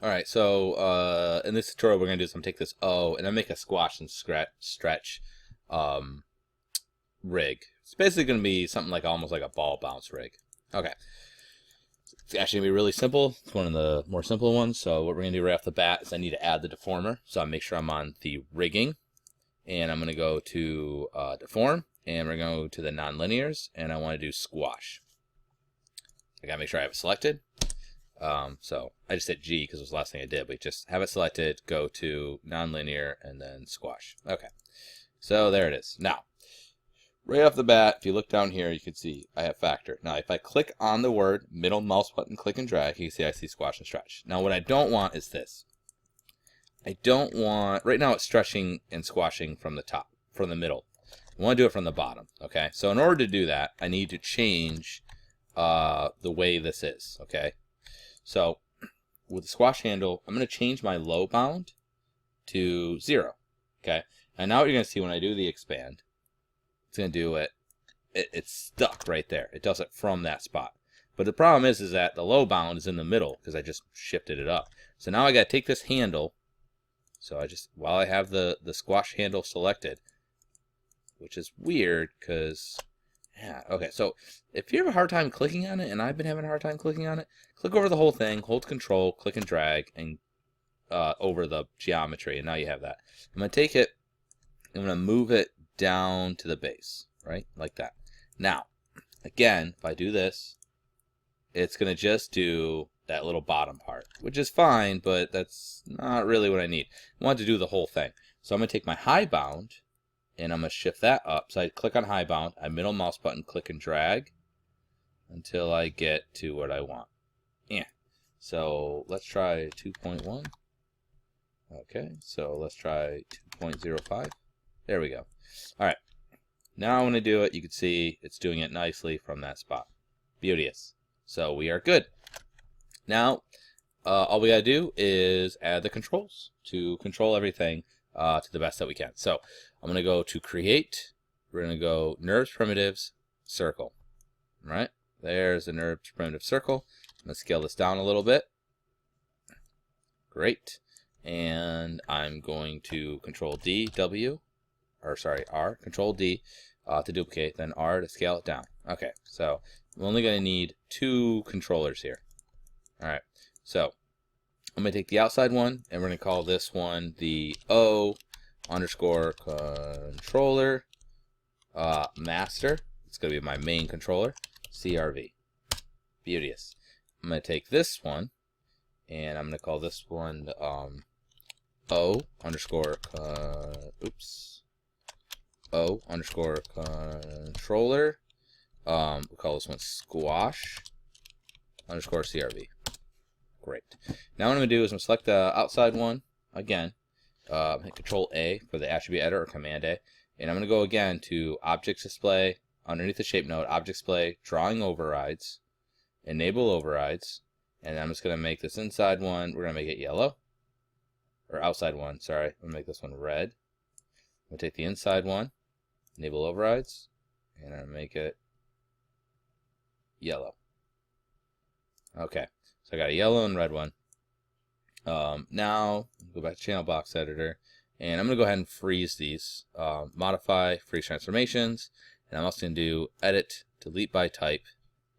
Alright, so in this tutorial we're going to do is I'm take this O and then make a squash and stretch um, rig. It's basically going to be something like almost like a ball bounce rig. Okay. It's actually going to be really simple. It's one of the more simple ones. So what we're going to do right off the bat is I need to add the deformer. So I make sure I'm on the rigging. And I'm going to go to deform. And we're going to go to the nonlinears. And I want to do squash. I got to make sure I have it selected. So I just hit G because it was the last thing I did. But just have it selected. Go to nonlinear and then squash. Okay. So there it is. Now, right off the bat, if you look down here, you can see I have factor. Now, if I click on the word, middle mouse button, click and drag, you can see I see squash and stretch. Now, what I don't want is this. I don't want, right now it's stretching and squashing from the top, from the middle. I want to do it from the bottom, okay? So in order to do that, I need to change the way this is, okay? So with the squash handle, I'm going to change my low bound to 0, okay? And now what you're going to see when I do the expand, it's going to do it. It's stuck right there. It does it from that spot. But the problem is that the low bound is in the middle because I just shifted it up. So now I got to take this handle. So I just, while I have the squash handle selected, which is weird because, yeah, okay. So if you have a hard time clicking on it, and I've been having a hard time clicking on it, click over the whole thing, hold control, click and drag, and over the geometry, and now you have that. I'm going to take it, I'm going to move it down to the base, right? Like that. Now, again, if I do this, it's going to just do that little bottom part, which is fine, but that's not really what I need. I want to do the whole thing. So I'm going to take my high bound, and I'm going to shift that up. So I click on high bound, I middle mouse button, click and drag until I get to what I want. Yeah. So let's try 2.1. Okay, so let's try 2.05. There we go. All right. Now I want to do it. You can see it's doing it nicely from that spot. Beauteous. So we are good. Now, all we got to do is add the controls to control everything to the best that we can. So I'm going to go to create. We're going to go NURBS primitives circle. All right. There's the NURBS primitive circle. I'm going to scale this down a little bit. Great. And I'm going to control D, W, or sorry, R, control D to duplicate, then R to scale it down. Okay, so I'm only going to need 2 controllers here. All right, so I'm going to take the outside one, and we're going to call this one the O underscore controller master. It's going to be my main controller, CRV. Beauteous. I'm going to take this one, and I'm going to call this one O underscore O underscore controller. We'll call this one squash underscore CRV. Great. Now what I'm going to do is I'm going to select the outside one again. Hit Control A for the attribute editor or Command A. And I'm going to go again to Objects Display, underneath the shape node, Object Display, Drawing Overrides, Enable Overrides. And I'm just going to make this inside one, we're going to make it yellow. Or outside one, sorry. I'm going to make this one red. I'm going to take the inside one, Enable Overrides, and I'm going to make it yellow. Okay, so I got a yellow and red one. Now, go back to Channel Box Editor, and I'm going to go ahead and freeze these. Modify, freeze transformations, and I'm also going to do Edit, Delete by Type,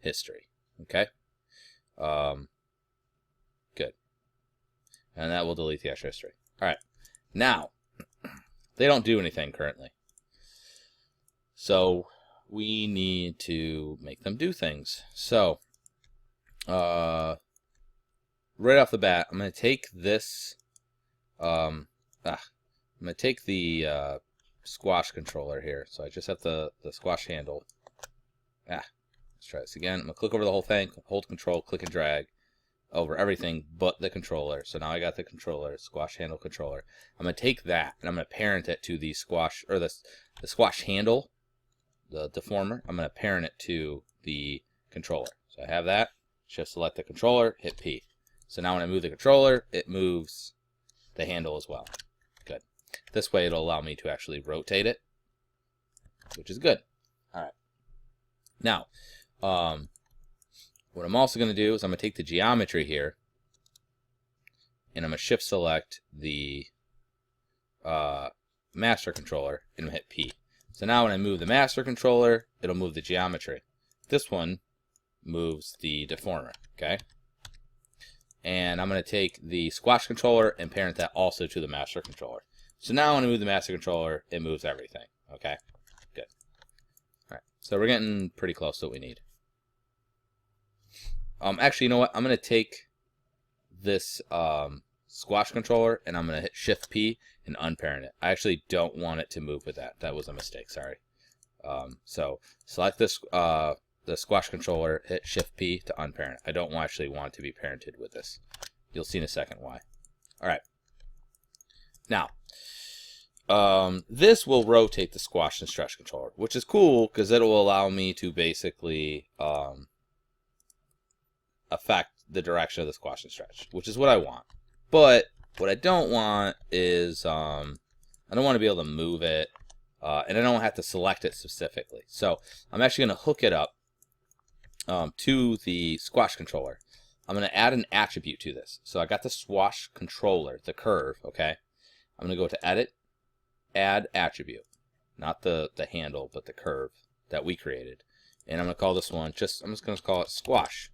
History. Okay? Good. And that will delete the extra history. Alright, now, they don't do anything currently. So, we need to make them do things. So, right off the bat, I'm going to take this, I'm going to take the squash controller here. So I just have the squash handle. Let's try this again. I'm going to click over the whole thing, hold control, click and drag over everything but the controller. So now I got the controller, squash handle controller. I'm going to take that and I'm going to parent it to the squash, or the squash handle, the deformer. I'm going to parent it to the controller. So I have that. Just select the controller, hit P. So now when I move the controller, it moves the handle as well. Good. This way it'll allow me to actually rotate it, which is good. All right. Now, what I'm also going to do is I'm going to take the geometry here, and I'm going to shift select the master controller and hit P. So now when I move the master controller, it'll move the geometry. This one moves the deformer, okay? And I'm going to take the squash controller and parent that also to the master controller. So now when I move the master controller, it moves everything, okay? Good. All right, so we're getting pretty close to what we need. Actually, you know what? I'm going to take this squash controller and I'm going to hit Shift P and unparent it. I actually don't want it to move with that. That was a mistake, sorry. So select this the squash controller, hit Shift P to unparent. I don't actually want it to be parented with this. You'll see in a second why. All right. Now, this will rotate the squash and stretch controller, which is cool because it'll allow me to basically affect the direction of the squash and stretch, which is what I want. But what I don't want is I don't want to be able to move it, and I don't have to select it specifically. So I'm actually going to hook it up to the squash controller. I'm going to add an attribute to this. So I got the squash controller, the curve, okay? I'm going to go to Edit, Add Attribute. Not the handle, but the curve that we created. And I'm going to call this one, I'm just going to call it squash.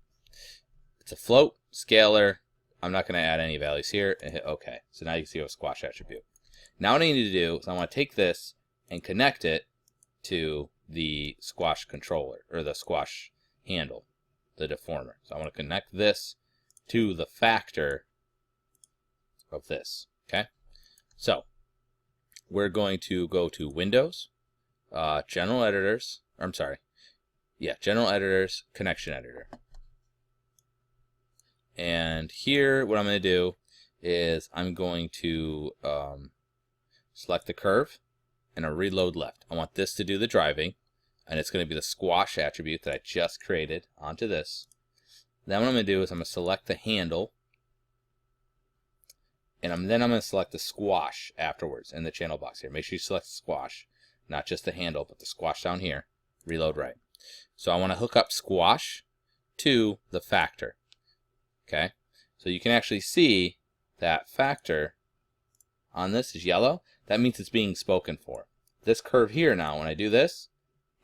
It's a float, scalar. I'm not going to add any values here, and hit OK. So now you see a squash attribute. Now what I need to do is I want to take this and connect it to the squash controller, or the squash handle, the deformer. So I want to connect this to the factor of this, okay? So we're going to go to Windows, General Editors, General Editors, Connection Editor. And here, what I'm going to do is I'm going to select the curve and a reload left. I want this to do the driving, and it's going to be the squash attribute that I just created onto this. Then what I'm going to do is I'm going to select the handle, and then I'm going to select the squash afterwards in the channel box here. Make sure you select the squash, not just the handle, but the squash down here. Reload right. So I want to hook up squash to the factor. Okay, so you can actually see that factor on this is yellow. That means it's being spoken for. This curve here now, when I do this,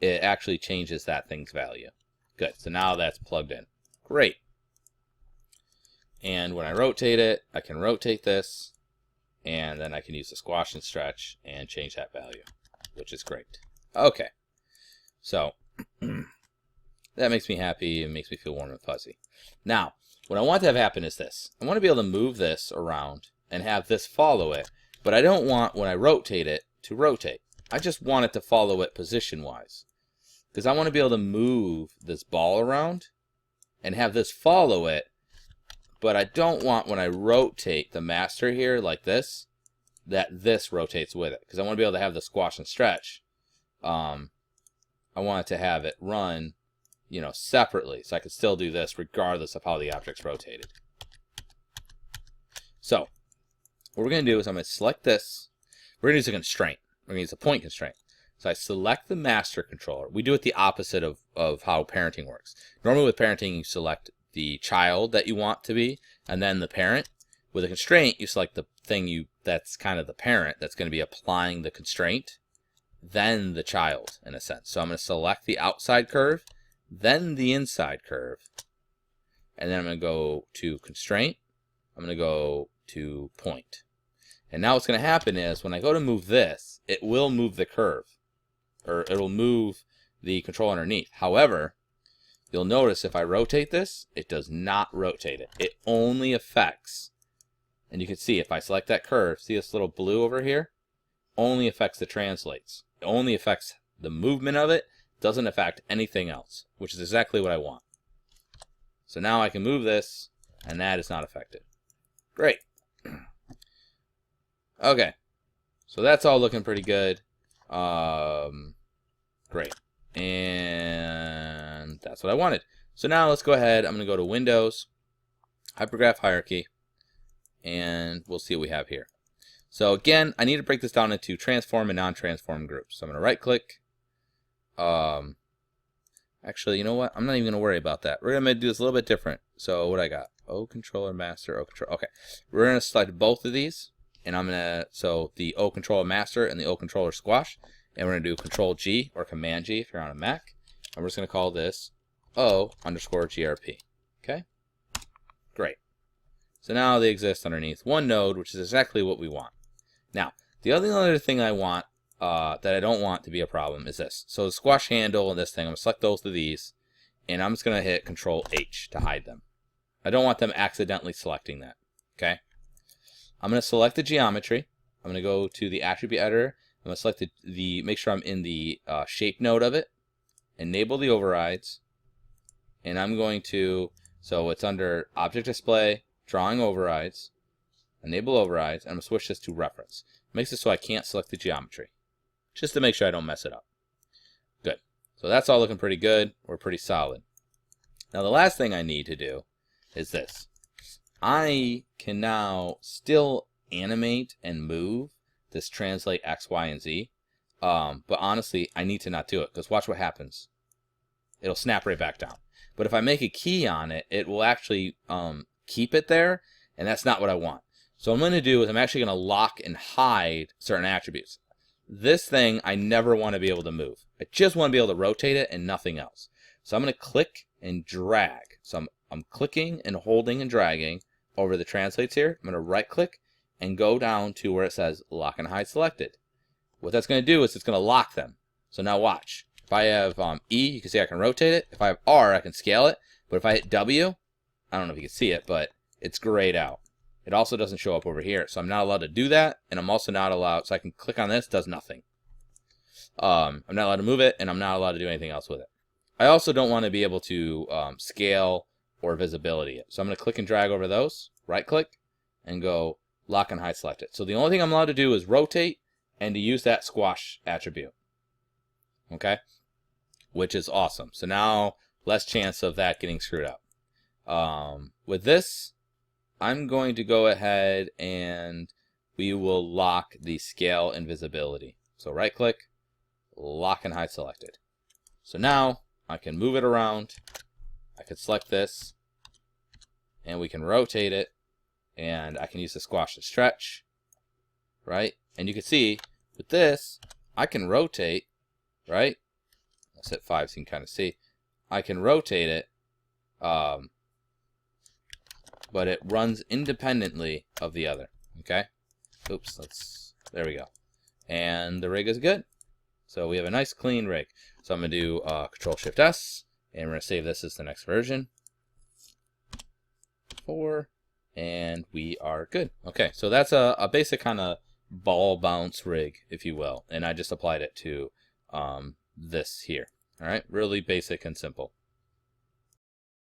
it actually changes that thing's value. Good, so now that's plugged in. Great. And when I rotate it, I can rotate this, and then I can use the squash and stretch and change that value, which is great. Okay, so that makes me happy and makes me feel warm and fuzzy. Now, what I want to have happen is this. I want to be able to move this around and have this follow it, but I don't want, when I rotate it, to rotate. I just want it to follow it position-wise. Because I want to be able to move this ball around and have this follow it, but I don't want, when I rotate the master here like this, that this rotates with it. Because I want to be able to have the squash and stretch. I want it to have it run, you know, separately, so I can still do this regardless of how the object's rotated. So what we're going to do is I'm going to select this. We're going to use a constraint. We're going to use a point constraint. So I select the master controller. We do it the opposite of how parenting works. Normally with parenting, you select the child that you want to be, and then the parent. With a constraint, you select the thing that's kind of the parent that's going to be applying the constraint, then the child, in a sense. So I'm going to select the outside curve, then the inside curve, and then I'm going to go to constraint. I'm going to go to point. And now what's going to happen is when I go to move this, it will move the curve, or it'll move the control underneath. However, you'll notice if I rotate this, it does not rotate it. It only affects, and you can see if I select that curve, see this little blue over here? Only affects the translates. It only affects the movement of it, doesn't affect anything else, which is exactly what I want. So now I can move this, and that is not affected. Great. Okay, so that's all looking pretty good. Great, and that's what I wanted. So now let's go ahead. I'm going to go to Windows, Hypergraph Hierarchy, and we'll see what we have here. So again, I need to break this down into transform and non-transform groups. So I'm going to right-click. Actually, you know what? I'm not even going to worry about that. We're going to do this a little bit different. So what I got? O controller master, O controller. Okay, we're gonna select both of these, and I'm gonna the O controller master and the O controller squash, and we're gonna do Control G or Command G if you're on a Mac, and we're just gonna call this O_GRP. Okay, great. So now they exist underneath one node, which is exactly what we want. Now, the other thing I want that I don't want to be a problem is this. So the squash handle and this thing, I'm going to select both of these, and I'm just going to hit Control H to hide them. I don't want them accidentally selecting that. Okay? I'm going to select the geometry. I'm going to go to the attribute editor. I'm going to select make sure I'm in the shape node of it, enable the overrides, and I'm going to, so it's under Object Display, Drawing Overrides, enable overrides, and I'm going to switch this to reference. It makes it so I can't select the geometry, just to make sure I don't mess it up. Good. So that's all looking pretty good. We're pretty solid. Now the last thing I need to do is this. I can now still animate and move this translate X, Y, and Z, but honestly, I need to not do it, because watch what happens. It'll snap right back down. But if I make a key on it, it will actually keep it there, and that's not what I want. So what I'm going to do is I'm actually going to lock and hide certain attributes. This thing I never want to be able to move. I just want to be able to rotate it and nothing else. So I'm going to click and drag. So I'm clicking and holding and dragging over the translates here. I'm going to right click and go down to where it says lock and hide selected. What that's going to do is it's going to lock them. So now watch. If I have E, you can see I can rotate it. If I have R, I can scale it. But if I hit W, I don't know if you can see it, but it's grayed out. It also doesn't show up over here, so I'm not allowed to do that, and I'm also not allowed, so I can click on this, does nothing. I'm not allowed to move it, and I'm not allowed to do anything else with it. I also don't want to be able to scale or visibility it. So I'm going to click and drag over those, right click, and go lock and hide selected. So the only thing I'm allowed to do is rotate and to use that squash attribute. Okay? Which is awesome. So now, less chance of that getting screwed up. With this, I'm going to go ahead and we will lock the scale and visibility. So right click, lock and hide selected. So now I can move it around. I can select this and we can rotate it, and I can use the squash to stretch, right? And you can see with this, I can rotate, right? Let's hit 5 so you can kind of see. I can rotate it, but it runs independently of the other. Okay. Oops. There we go. And the rig is good. So we have a nice clean rig. So I'm gonna do Control Shift S, and we're gonna save this as the next version. 4, and we are good. Okay. So that's a basic kind of ball bounce rig, if you will, and I just applied it to this here. All right. Really basic and simple.